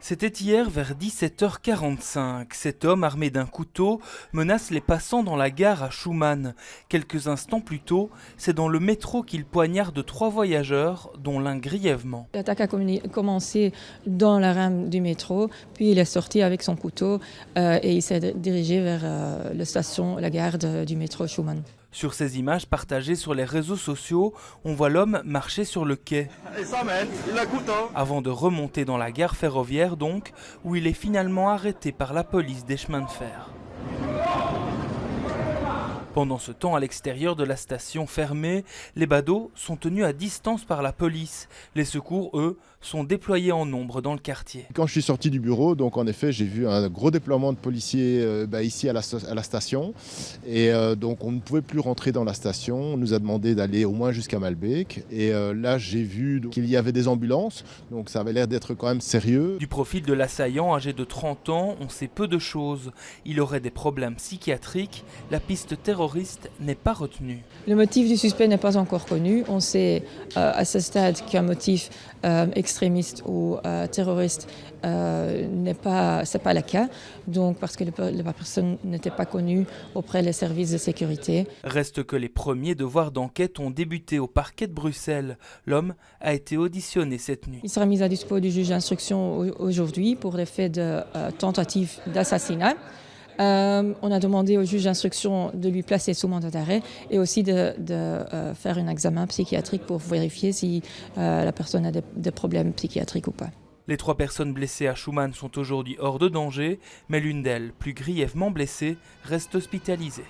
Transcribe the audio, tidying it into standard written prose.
C'était hier vers 17h45. Cet homme armé d'un couteau menace les passants dans la gare à Schuman. Quelques instants plus tôt, c'est dans le métro qu'il poignarde 3 voyageurs, dont l'un grièvement. L'attaque a commencé dans la rame du métro, puis il est sorti avec son couteau et il s'est dirigé vers la gare du métro Schuman. Sur ces images partagées sur les réseaux sociaux, on voit l'homme marcher sur le quai. Il s'emmène, il a couteau. Avant de remonter dans la gare ferroviaire donc, où il est finalement arrêté par la police des chemins de fer. Pendant ce temps, à l'extérieur de la station fermée, les badauds sont tenus à distance par la police. Les secours, eux, sont déployés en nombre dans le quartier. Quand je suis sorti du bureau, donc en effet, j'ai vu un gros déploiement de policiers ici à la station. Et donc on ne pouvait plus rentrer dans la station. On nous a demandé d'aller au moins jusqu'à Malbec. Et là, j'ai vu qu'il y avait des ambulances. Donc ça avait l'air d'être quand même sérieux. Du profil de l'assaillant, âgé de 30 ans, on sait peu de choses. Il aurait des problèmes psychiatriques. La piste terroriste n'est pas retenue. Le motif du suspect n'est pas encore connu. On sait à ce stade qu'un motif extrémiste ou terroriste c'est pas le cas, donc parce que la personne n'était pas connue auprès des services de sécurité. Reste que les premiers devoirs d'enquête ont débuté au parquet de Bruxelles. L'homme a été auditionné cette nuit. Il sera mis à disposition du juge d'instruction aujourd'hui pour les faits de tentative d'assassinat. On a demandé au juge d'instruction de lui placer sous mandat d'arrêt et aussi de faire un examen psychiatrique pour vérifier si la personne a des problèmes psychiatriques ou pas. Les 3 personnes blessées à Schuman sont aujourd'hui hors de danger, mais l'une d'elles, plus grièvement blessée, reste hospitalisée.